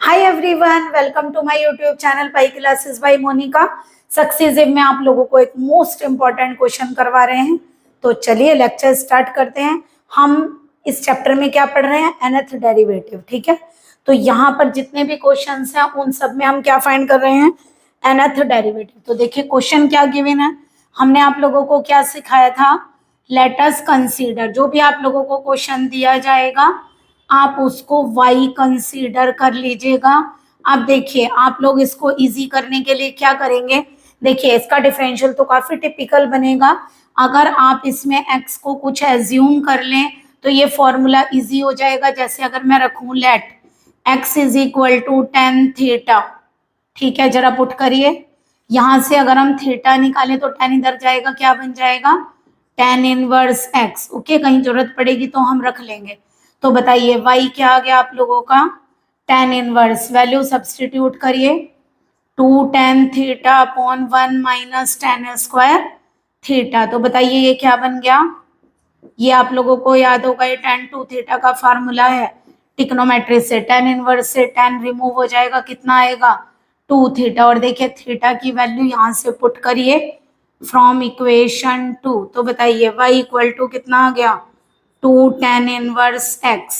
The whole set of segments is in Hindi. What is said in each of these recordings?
Hi everyone, welcome to my YouTube channel pi classes by Monica. Successive में आप लोगों को एक मोस्ट इम्पॉर्टेंट क्वेश्चन करवा रहे हैं। तो चलिए लेक्चर स्टार्ट करते हैं। हम इस चैप्टर में क्या पढ़ रहे हैं? nth derivative. ठीक है, तो यहाँ पर जितने भी क्वेश्चंस हैं उन सब में हम क्या फाइंड कर रहे हैं? nth derivative. तो देखिए क्वेश्चन क्या गिवन है। हमने आप लोगों को क्या सिखाया था? Let us consider. जो भी आप लोगों को क्वेश्चन दिया जाएगा आप उसको y कंसीडर कर लीजिएगा। अब देखिए आप लोग इसको इजी करने के लिए क्या करेंगे? देखिए इसका डिफरेंशियल तो काफी टिपिकल बनेगा। अगर आप इसमें x को कुछ एज्यूम कर लें तो ये फॉर्मूला इजी हो जाएगा। जैसे अगर मैं रखूं let x is equal to tan theta. ठीक है, जरा पुट करिए। यहां से अगर हम थीटा निकालें तो टेन इधर जाएगा, क्या बन जाएगा? Ten inverse x। ओके, कहीं जरूरत पड़ेगी तो हम रख लेंगे। तो बताइए y क्या आ गया आप लोगों का? Tan inverse. वैल्यू सब्सटीट्यूट करिए। Two tan theta upon one minus tan square theta. तो बताइए ये क्या बन गया? ये आप लोगों को याद होगा, ये टेन टू थीटा का फार्मूला है टिक्नोमेट्री से। टेन इनवर्स से टेन रिमूव हो जाएगा, कितना आएगा? Two theta. और देखिए थीटा की वैल्यू यहाँ से पुट करिए फ्रॉम इक्वेशन टू। तो बताइए y इक्वल टू कितना आ गया? Two tan inverse x।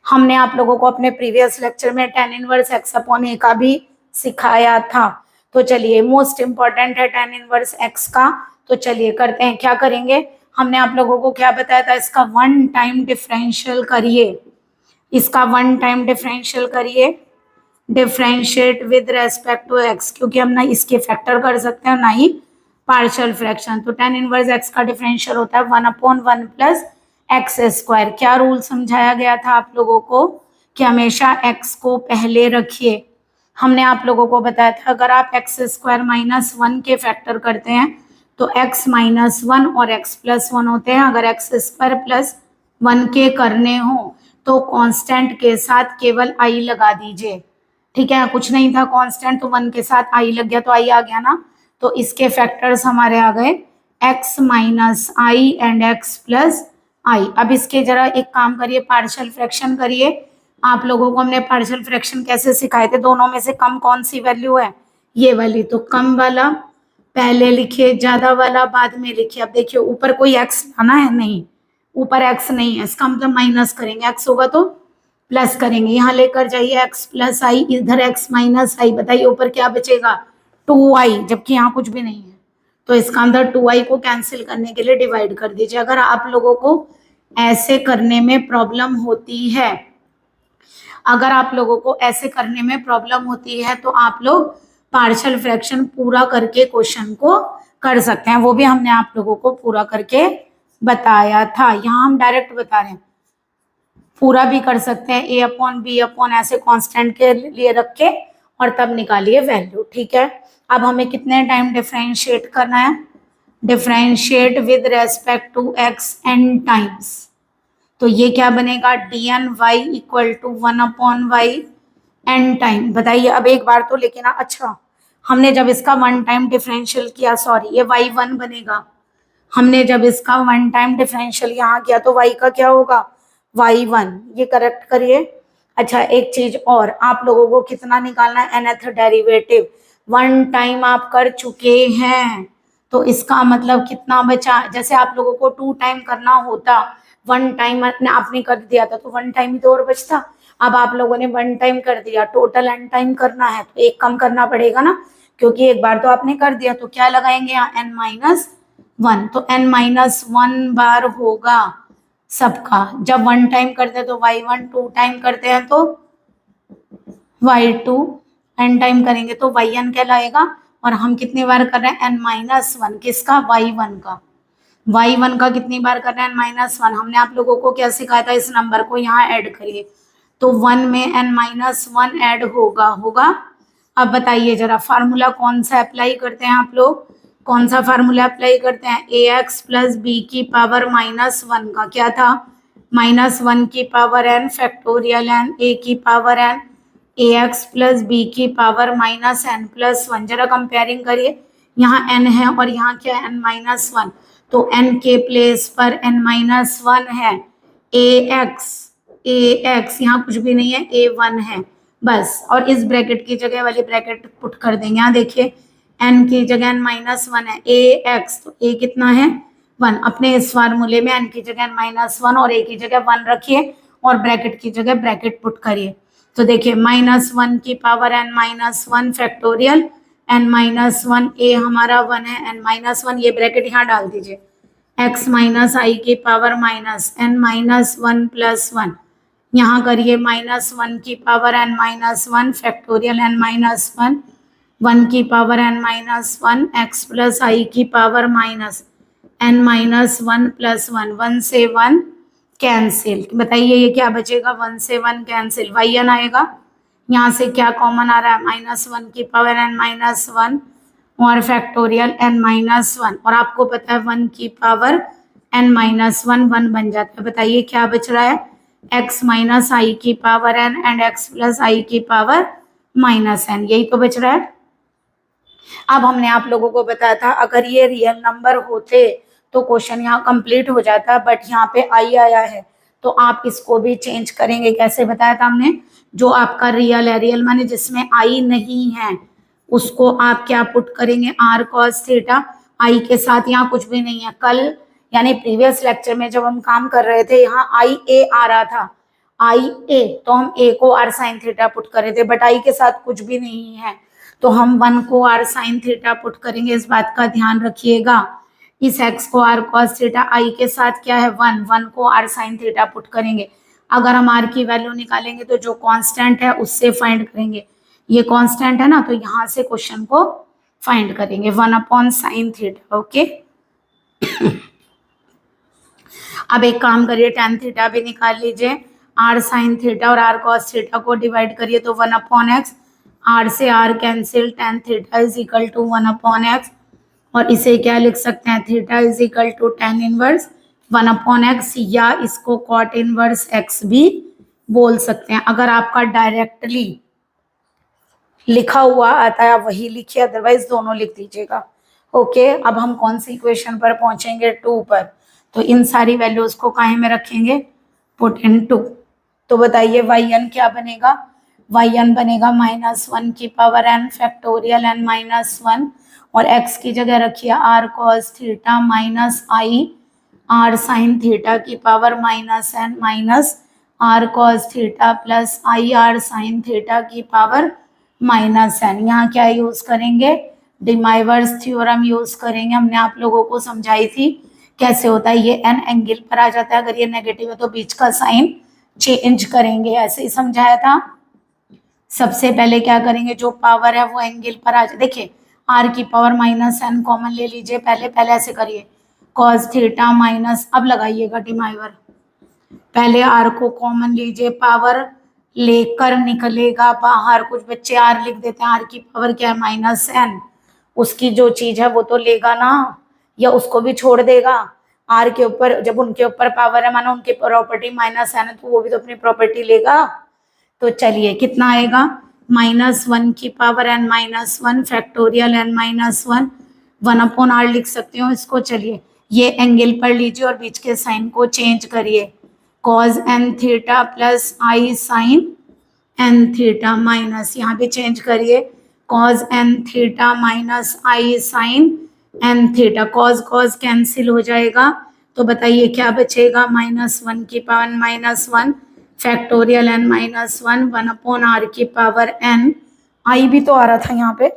हमने आप लोगों को अपने प्रीवियस लेक्चर में tan inverse x upon a का भी सिखाया था। तो चलिए मोस्ट इंपॉर्टेंट है टेन इनवर्स x का। तो चलिए करते हैं, क्या करेंगे? हमने आप लोगों को क्या बताया था? इसका वन टाइम डिफरेंशियल करिए। इसका वन टाइम डिफरेंशियल करिए, differentiate with respect to x, क्योंकि हम ना इसके फैक्टर कर सकते हैं ना ही पार्शियल फ्रैक्शन। तो टेन इनवर्स x का डिफरेंशियल होता है one upon one plus x square. क्या रूल समझाया गया था आप लोगों को? कि हमेशा x को पहले रखिए। हमने आप लोगों को बताया था अगर आप एक्स स्क्वायर माइनस वन के फैक्टर करते हैं तो x माइनस वन और x प्लस वन होते हैं। अगर एक्स स्क्वायर प्लस वन के करने हो तो कांस्टेंट के साथ केवल i लगा दीजिए। ठीक है, कुछ नहीं था कांस्टेंट, तो वन के साथ i लग गया तो i आ गया ना। तो इसके फैक्टर्स हमारे आ गए x minus i and x plus i. अब इसके जरा एक काम करिए, पार्शियल फ्रैक्शन करिए। आप लोगों को हमने पार्शियल फ्रैक्शन कैसे सिखाए थे? दोनों में से कम कौन सी वैल्यू है? ये वाली। तो कम वाला पहले लिखिए, ज्यादा वाला बाद में लिखिए। अब देखिए ऊपर कोई x लाना है नहीं, ऊपर x नहीं है, इसका मतलब माइनस करेंगे। x होगा तो प्लस करेंगे, यहाँ लेकर जाइए x प्लस आई, इधर x माइनस आई। बताइए ऊपर क्या बचेगा? टू आई, जबकि यहाँ कुछ भी नहीं है। तो इसका अंदर टू आई को कैंसिल करने के लिए डिवाइड कर दीजिए। अगर आप लोगों को ऐसे करने में प्रॉब्लम होती है, अगर आप लोगों को ऐसे करने में प्रॉब्लम होती है तो आप लोग पार्शियल फ्रैक्शन पूरा करके क्वेश्चन को कर सकते हैं। वो भी हमने आप लोगों को पूरा करके बताया था। यहाँ हम डायरेक्ट बता रहे हैं, पूरा भी कर सकते हैं। ए अपॉन बी अपॉन ऐसे कांस्टेंट के लिए रख के और तब निकालिए वैल्यू। ठीक है, अब हमें कितने टाइम डिफरेंशिएट करना है? Differentiate with respect to x n times. तो ये क्या बनेगा? D n y equal to one upon y n time. बताइए अब एक बार तो लेकिन अच्छा, हमने जब इसका वन टाइम डिफरेंशियल किया, सॉरी ये वाई वन बनेगा। हमने जब इसका वन टाइम डिफरेंशियल यहाँ किया तो वाई का क्या होगा? Y one. ये करेक्ट करिए। अच्छा एक चीज और, आप लोगों को कितना निकालना है? nth derivative. वन टाइम आप कर चुके हैं तो इसका मतलब कितना बचा? जैसे आप लोगों को टू टाइम करना होता, वन टाइम आपने कर दिया था तो वन टाइम ही तो और बचता। अब आप लोगों ने वन टाइम कर दिया, टोटल एन टाइम करना है तो एक कम करना पड़ेगा ना, क्योंकि एक बार तो आपने कर दिया। तो क्या लगाएंगे यहाँ? N minus one. तो एन माइनस वन बार होगा सबका। जब वन टाइम करते हैं तो वाई वन, टू टाइम करते हैं तो वाई टू, एन टाइम करेंगे तो वाई एन कहलाएगा। और हम कितनी बार कर रहे हैं? N minus one. किसका? वाई वन का। वाई वन का कितनी बार कर रहे हैं? N minus one. हमने आप लोगों को क्या सिखाया था? इस नंबर को यहाँ ऐड करिए तो वन में एन माइनस वन ऐड होगा। अब बताइए जरा फार्मूला कौन सा अप्लाई करते हैं आप लोग? कौन सा फार्मूला अप्लाई करते हैं? ए एक्स प्लस बी की पावर माइनस वन का क्या था? माइनस वन की power n factorial n a की power n, a x plus b की power minus n plus one. जरा कंपेयरिंग करिए, यहाँ एन है और यहाँ क्या है? N minus one. तो एन के प्लेस पर एन माइनस वन है। ए एक्स यहाँ कुछ भी नहीं है, ए वन है। बस। और इस ब्रैकेट की जगह वाली ब्रैकेट पुट कर देंगे। यहाँ देखिए n की जगह n-1 है, ax, तो a कितना है 1। अपने इस फार्मूले में n की जगह n-1 और a की जगह 1 रखिए और ब्रैकेट की जगह ब्रैकेट पुट करिए। तो देखिए -1 की power n-1 factorial n-1, a हमारा 1 है, n-1 ये ब्रैकेट यहाँ डाल दीजिए, x माइनस आई की पावर -n-1 प्लस 1, यहाँ करिए -1 की पावर n-1 फैक्टोरियल n-1, 1 की power n-1, x plus i की पावर -n-1 प्लस 1, 1 से 1 कैंसिल। बताइए ये क्या बचेगा, 1 से 1 कैंसिल, yn आएगा। यहाँ से क्या कॉमन आ रहा है, -1 की पावर n-1 और फैक्टोरियल n-1, और आपको पता है 1 की पावर n-1 1 बन जाता है। बताइए क्या बच रहा है, x माइनस आई की power n and x plus i की पावर -n, यही तो बच रहा है। अब हमने आप लोगों को बताया था अगर ये रियल नंबर होते तो क्वेश्चन यहाँ कंप्लीट हो जाता, बट यहाँ पे आई आया है तो आप इसको भी चेंज करेंगे। कैसे बताया था हमने, जो आपका रियल है, रियल माने जिसमें आई नहीं है, उसको आप क्या पुट करेंगे, r cos थीटा, आई के साथ यहाँ कुछ भी नहीं है। कल यानी प्रीवियस लेक्चर में जब हम काम कर रहे थे यहाँ आई ए आ रहा था, आई ए, तो हम ए को r sin थीटा पुट कर रहे थे, बट आई के साथ कुछ भी नहीं है तो हम 1 को r sin थीटा पुट करेंगे। इस बात का ध्यान रखिएगा। इस x को r cos थीटा, आई के साथ क्या है 1 को r sin थीटा पुट करेंगे। अगर हम r की वैल्यू निकालेंगे तो जो कांस्टेंट है उससे फाइंड करेंगे, ये कांस्टेंट है ना, तो यहाँ से क्वेश्चन को फाइंड करेंगे 1/sin थीटा। ओके अब एक काम करिए, tan थीटा भी निकाल लीजिए, r sin थीटा और r cos थीटा को डिवाइड करिए तो 1/x, r से r cancel, tan theta is equal to 1/x, और इसे क्या लिख सकते हैं, theta is equal to tan inverse 1/x, या इसको cot इनवर्स x भी बोल सकते हैं। अगर आपका डायरेक्टली लिखा हुआ आता है वही लिखिए, अदरवाइज दोनों लिख दीजिएगा। ओके अब हम कौन सी इक्वेशन पर पहुंचेंगे, 2 पर। तो इन सारी वैल्यूज को काहे में रखेंगे, पुट इन 2। तो बताइए yn क्या बनेगा, yn बनेगा -1 की पावर n फैक्टोरियल n-1, और x की जगह रखिए r cos theta minus i r sin theta की power -n minus r cos theta plus i r sin theta की पावर -n। यहाँ क्या यूज करेंगे, डिमाइवर्स थ्योरम यूज करेंगे। हमने आप लोगों को समझाई थी कैसे होता है, ये n एंगल पर आ जाता है, अगर ये नेगेटिव है तो बीच का साइन चेंज करेंगे, ऐसे ही समझाया था। सबसे पहले क्या करेंगे, जो पावर है वो एंगल पर आ जाए। देखिए r की पावर -n कॉमन ले लीजिए, पहले ऐसे करिए, cos थीटा माइनस, अब लगाइएगा डिमाइवर, पहले r को कॉमन लीजिए, पावर लेकर निकलेगा बाहर। कुछ बच्चे r लिख देते हैं, r की पावर क्या है -n, उसकी जो चीज है वो तो लेगा ना, या उसको भी छोड़ देगा। r के ऊपर जब उनके ऊपर पावर है, मानो उनकी प्रॉपर्टी -n है, तो वो भी तो अपनी प्रॉपर्टी लेगा। तो चलिए कितना आएगा, -1 की power n-1 factorial n-1, 1/r लिख सकते हो इसको। चलिए ये एंगल पर लीजिए और बीच के साइन को चेंज करिए, cos n theta plus i sine n theta minus, यहाँ भी चेंज करिए, cos n theta minus i sine n theta, cos cancel हो जाएगा, तो बताइए क्या बचेगा, -1 की पावर -1 फैक्टोरियल n-1, 1/r की पावर n, आई भी तो आ रहा था यहाँ पे,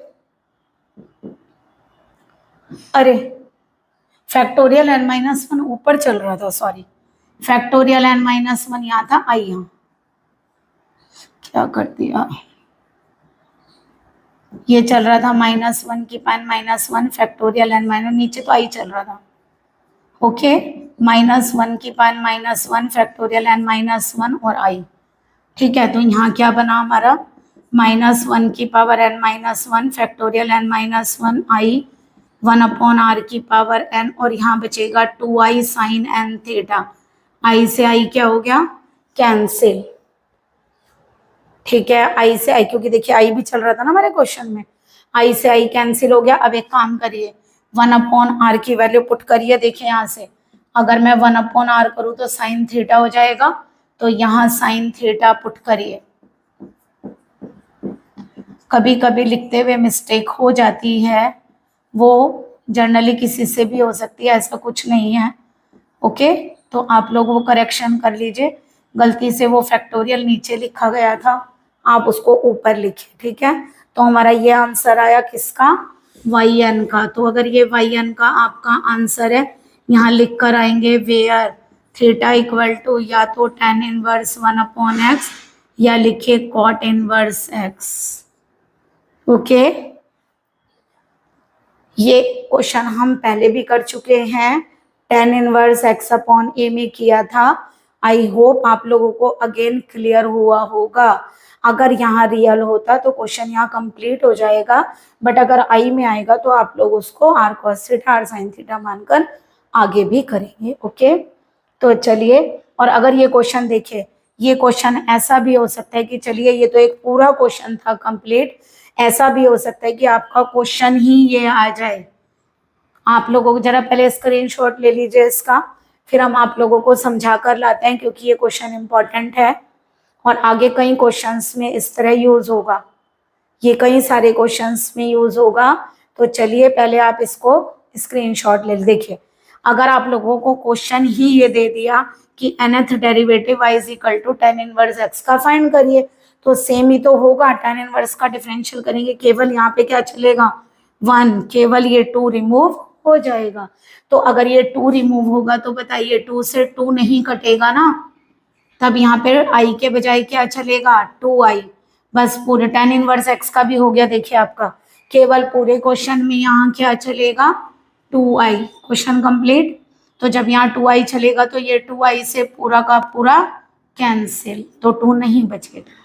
अरे फैक्टोरियल n-1 ऊपर चल रहा था, सॉरी, फैक्टोरियल n-1 यहाँ था, आई यहाँ क्या कर दिया, ये चल रहा था -1 की पावर -1 फैक्टोरियल n-, नीचे तो आई चल रहा था। ओके -1 की पावर -1 फैक्टोरियल n-1 और आई, ठीक है। तो यहाँ क्या बना हमारा, -1 की पावर n-1 फैक्टोरियल n-1 आई 1/r की पावर n, और यहाँ बचेगा 2i साइन n थीटा, आई से आई क्या हो गया, कैंसिल, ठीक है, आई से आई, क्योंकि देखिए आई भी चल रहा था ना हमारे क्वेश्चन में, आई से आई कैंसिल हो गया। अब एक काम करिए, 1/r की वैल्यू पुट करिए। देखिए यहाँ से अगर मैं 1/r करूँ तो साइन थीटा हो जाएगा, तो यहाँ साइन थीटा पुट करिए, कभी कभी लिखते हुए मिस्टेक हो जाती है, वो जनरली किसी से भी हो सकती है, ऐसा कुछ नहीं है। ओके, तो आप लोग वो करेक्शन कर लीजिए। गलती से वो फैक्टोरियल नीचे लिखा गया था, आप उसको ऊपर लिखिए, ठीक है। तो हमारा ये आंसर आया किसका, वाई एन का। तो अगर ये वाई एन का आपका आंसर है, यहाँ लिख कर आएंगे वेयर थीटा इक्वल टू या तो tan इनवर्स 1/x या लिखिए cot इनवर्स x। ओके, ये क्वेश्चन हम पहले भी कर चुके हैं, tan इनवर्स x/a में किया था। आई होप आप लोगों को अगेन क्लियर हुआ होगा। अगर यहाँ रियल होता तो क्वेश्चन यहाँ कंप्लीट हो जाएगा, बट अगर आई में आएगा तो आप लोग उसको r cos theta r sin theta मानकर आगे भी करेंगे। ओके, तो चलिए, और अगर ये क्वेश्चन देखिए, ये क्वेश्चन ऐसा भी हो सकता है कि चलिए ये तो एक पूरा क्वेश्चन था कंप्लीट, ऐसा भी हो सकता है कि आपका क्वेश्चन ही ये आ जाए। आप लोगों को जरा पहले स्क्रीनशॉट ले लीजिए इसका, फिर हम आप लोगों को समझा कर लाते हैं, क्योंकि ये क्वेश्चन इंपॉर्टेंट है और आगे कई क्वेश्चंस में इस तरह यूज होगा, ये कई सारे क्वेश्चंस में यूज होगा। तो चलिए पहले आप इसको स्क्रीनशॉट ले देखिए। अगर आप लोगों को क्वेश्चन ही ये दे दिया कि nth derivative y is equal to tan inverse x का फाइंड करिए, तो सेम ही तो होगा, tan इनवर्स का डिफरेंशियल करेंगे, केवल यहाँ पे क्या चलेगा 1, केवल ये 2 रिमूव हो जाएगा। तो अगर ये 2 रिमूव होगा तो बताइए 2 से 2 नहीं कटेगा ना, तब यहाँ पे i के बजाय क्या चलेगा 2i, बस पूरे tan इनवर्स x का भी हो गया। देखिए आपका केवल पूरे क्वेश्चन में यहाँ क्या चलेगा 2i, क्वेश्चन कंप्लीट। तो जब यहाँ 2i चलेगा तो ये 2i से पूरा का पूरा कैंसिल, तो 2 नहीं बचेगा।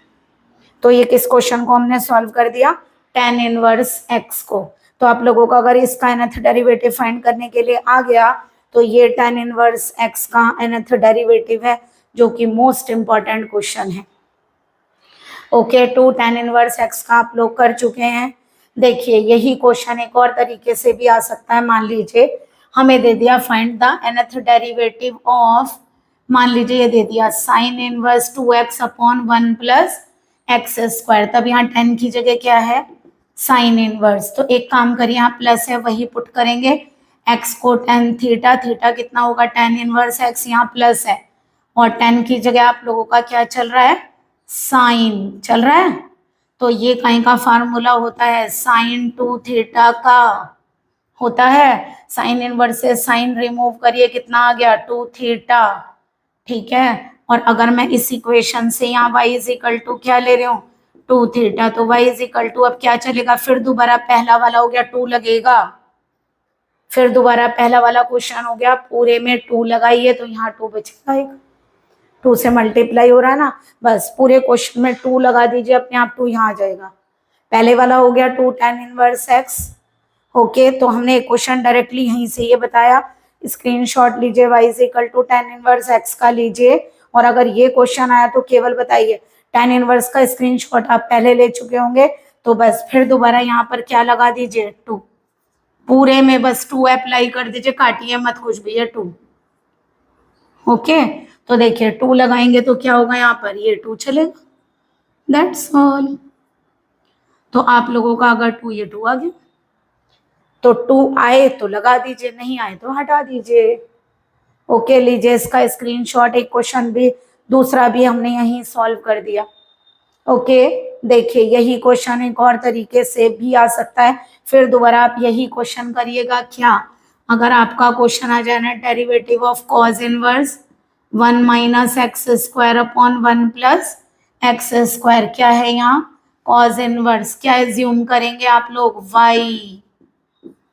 तो ये किस क्वेश्चन को हमने सॉल्व कर दिया, tan इनवर्स x को। तो आप लोगों को अगर इसका nth डेरिवेटिव फाइंड करने के लिए आ गया तो ये tan इनवर्स x का nth डेरिवेटिव है, जो कि मोस्ट इंपॉर्टेंट क्वेश्चन है। ओके, 2 tan इनवर्स x का आप लोग कर चुके हैं। देखिए यही क्वेश्चन एक और तरीके से भी आ सकता है। मान लीजिए हमें दे दिया find the nth derivative of, मान लीजिए ये दे दिया sine inverse 2x/1 plus x square, तब यहाँ 10 की जगह क्या है साइन इनवर्स। तो एक काम करिए, यहाँ प्लस है वही पुट करेंगे, x को tan थीटा, थीटा कितना होगा tan इनवर्स x, यहाँ प्लस है और 10 की जगह आप लोगों का क्या चल रहा है साइन चल रहा है। तो ये कहीं का फार्मूला होता है साइन 2 थीटा का होता है, साइन इनवर्स से साइन रिमूव करिए कितना आ गया 2 थीटा, ठीक है। और अगर मैं इस इक्वेशन से यहाँ y इज इक्वल टू क्या ले रही हूँ 2 थीटा, तो y इज इक्वल टू अब क्या चलेगा, फिर दोबारा पहला वाला हो गया 2 लगेगा, फिर दोबारा पहला वाला क्वेश्चन हो गया, पूरे में 2 लगाइए तो यहाँ 2 बचेगा, एक 2 से मल्टीप्लाई हो रहा है ना, बस पूरे क्वेश्चन में 2 लगा दीजिए, अपने आप 2 यहाँ आ जाएगा। पहले वाला हो गया 2 tan इनवर्स x। ओके, तो हमने एक क्वेश्चन डायरेक्टली यहीं से ये बताया, स्क्रीनशॉट लीजिए, y is equal to tan inverse x का लीजिए। और अगर ये क्वेश्चन आया तो केवल बताइए tan इनवर्स का स्क्रीनशॉट आप पहले ले चुके होंगे, तो बस फिर दोबारा यहाँ पर क्या लगा दीजिए 2, पूरे में बस 2 अप्लाई कर दीजिए, काटिए मत कुछ भी, ये 2। ओके, तो देखिए 2 लगाएंगे तो क्या होगा, यहाँ पर ये 2 चलेगा, दैट्स ऑल। तो आप लोगों का अगर 2 ये 2 आ गया, तो 2 आए तो लगा दीजिए, नहीं आए तो हटा दीजिए। ओके, लीजिए इसका स्क्रीनशॉट, एक क्वेश्चन भी दूसरा भी हमने यहीं सॉल्व कर दिया। ओके, देखिए यही क्वेश्चन एक और तरीके से भी आ सकता है, फिर दोबारा आप यही क्वेश्चन करिएगा। क्या, अगर आपका क्वेश्चन आ जाए ना derivative of cause inverse 1 minus x square upon 1 plus x square, क्या है यहाँ कॉज इनवर्स, क्या एज्यूम करेंगे आप लोग y,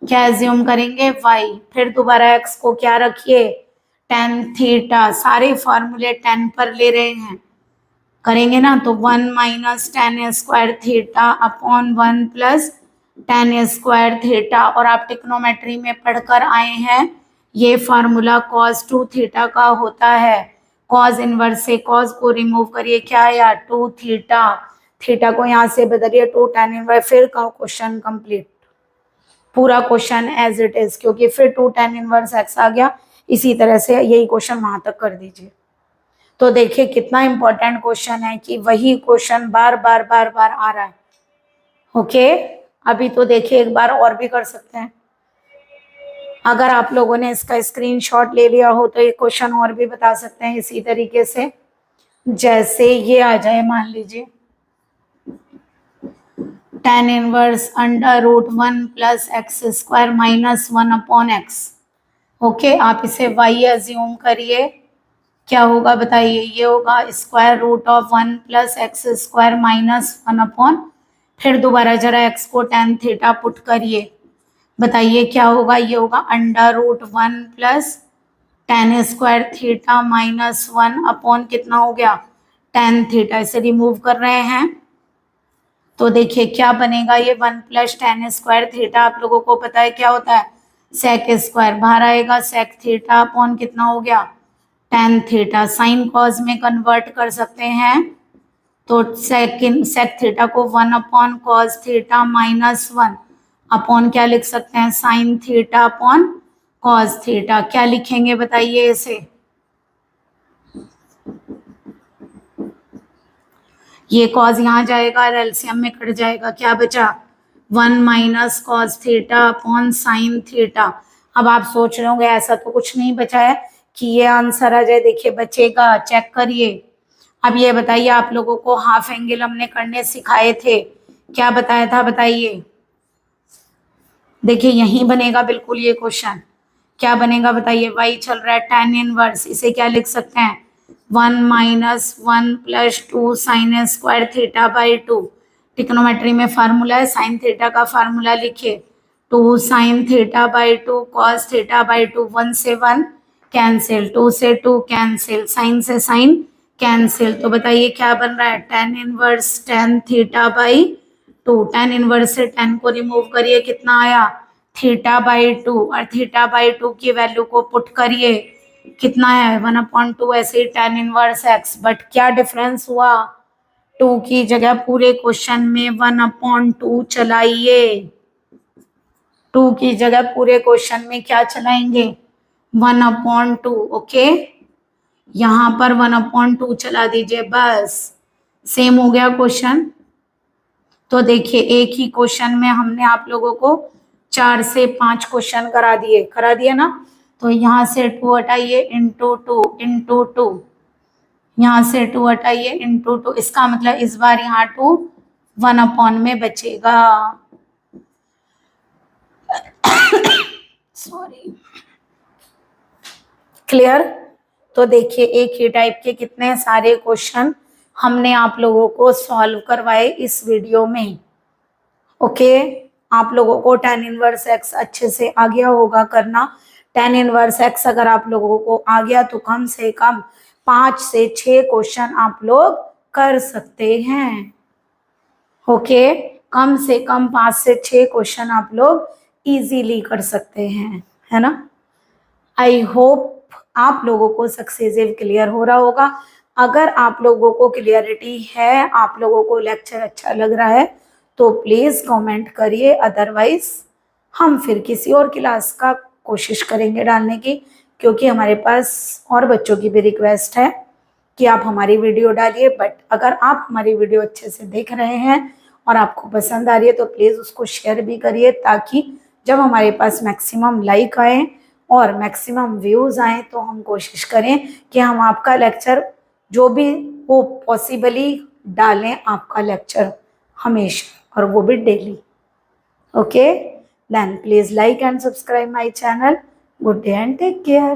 क्या एज्यूम करेंगे y, फिर दोबारा x को क्या रखिए tan थीटा, सारे फॉर्मूले tan पर ले रहे हैं, करेंगे ना, तो 1 minus tan square theta upon 1 plus tan square theta. और आप टिक्नोमेट्री में पढ़कर आए हैं ये फार्मूला cos 2 थीटा का होता है, cos इनवर्स से cos को रिमूव करिए, क्या है यार 2 थीटा, थीटा को यहाँ से बदलिए 2 tan इनवर्स, फिर का क्वेश्चन कंप्लीट, पूरा क्वेश्चन एज इट इज, क्योंकि फिर 2 tan इनवर्स x आ गया, इसी तरह से यही क्वेश्चन वहां तक कर दीजिए। तो देखिए कितना इंपॉर्टेंट क्वेश्चन है कि वही क्वेश्चन बार बार बार बार आ रहा है। ओके, अभी तो देखिए एक बार और भी कर सकते हैं। अगर आप लोगों ने इसका स्क्रीनशॉट ले लिया हो तो ये क्वेश्चन और भी बता सकते हैं इसी तरीके से। जैसे ये आ जाए, मान लीजिए tan inverse under root 1 plus x square minus 1 upon x. Okay, आप इसे y एज्यूम करिए, क्या होगा बताइए? ये होगा square root of 1 plus x square minus 1 upon, फिर दोबारा जरा x को tan थीटा पुट करिए, बताइए क्या होगा? ये होगा under root 1 plus tan square theta minus 1 upon कितना हो गया? tan theta. इसे रिमूव कर रहे हैं तो देखिए क्या बनेगा? ये 1 प्लस tan स्क्वायर थीटा आप लोगों को पता है क्या होता है? Sec square. बाहर आएगा सेक थीटा अपॉन कितना हो गया? tan theta. साइन कॉज में कन्वर्ट कर सकते हैं तो सेक थीटा को 1 upon cos theta minus 1 upon क्या लिख सकते हैं? Sine theta upon cos theta. क्या लिखेंगे बताइए इसे? ये कॉज यहाँ जाएगा और एलसीएम में कट जाएगा, क्या बचा? 1 minus cos theta upon sine theta. अब आप सोच रहे होंगे ऐसा तो कुछ नहीं बचा है कि ये आंसर आ जाए। देखिए बचेगा, चेक करिए। अब ये बताइए, आप लोगों को हाफ एंगल हमने करने सिखाए थे, क्या बताया था बताइए? देखिए यही बनेगा बिल्कुल ये क्वेश्चन। क्या बनेगा बताइए? y चल रहा है tan इनवर्स, इसे क्या लिख सकते हैं? 1 minus 1 plus 2 sine square theta by 2। Trigonometry में फार्मूला है, साइन थीटा का फार्मूला लिखिए, 2 sine theta by 2 cos theta by 2। 1 से 1 कैंसिल, 2 से 2 कैंसिल, साइन से साइन कैंसिल। तो बताइए क्या बन रहा है? tan inverse tan theta by 2। tan inverse से tan को रिमूव करिए, कितना आया? Theta by 2। और थीटा बाई 2 की वैल्यू को पुट करिए, कितना है? 1/2। ऐसे ही tan इनवर्स x। बट क्या डिफरेंस हुआ? 2 की जगह पूरे क्वेश्चन में 1/2 चलाइए। 2 की जगह पूरे क्वेश्चन में क्या चलाएंगे? 1/2। ओके, यहाँ पर 1/2 चला दीजिए, बस सेम हो गया क्वेश्चन। तो देखिए एक ही क्वेश्चन में हमने आप लोगों को 4 से 5 क्वेश्चन करा दिए ना। तो यहाँ से 2 हटाइए, इंटू 2 इंटू 2, यहाँ से 2 हटाइए, इंटू 2। इसका मतलब इस बार यहाँ 2 1/, में बचेगा। Sorry, clear? तो देखिए एक ही टाइप के कितने सारे क्वेश्चन हमने आप लोगों को सॉल्व करवाए इस वीडियो में। ओके, आप लोगों को tan इनवर्स x अच्छे से आ गया होगा करना। tan इनवर्स x अगर आप लोगों को आ गया तो कम से कम 5 से 6 क्वेश्चन आप लोग कर सकते हैं। ओके, कम से कम 5 से 6 क्वेश्चन आप लोग इजीली कर सकते हैं, है ना? आई होप आप लोगों को सक्सेसिव क्लियर हो रहा होगा। अगर आप लोगों को क्लियरिटी है, आप लोगों को लेक्चर अच्छा लग रहा है तो प्लीज़ कमेंट करिए, अदरवाइज हम फिर किसी और क्लास का कोशिश करेंगे डालने की, क्योंकि हमारे पास और बच्चों की भी रिक्वेस्ट है कि आप हमारी वीडियो डालिए। बट अगर आप हमारी वीडियो अच्छे से देख रहे हैं और आपको पसंद आ रही है तो प्लीज़ उसको शेयर भी करिए, ताकि जब हमारे पास मैक्सिमम लाइक आए और मैक्सिमम व्यूज़ आए तो हम कोशिश करें कि हम आपका लेक्चर जो भी वो पॉसिबली डालें, आपका लेक्चर हमेशा, और वो भी daily. Okay, then please like and subscribe my channel. Good day and take care.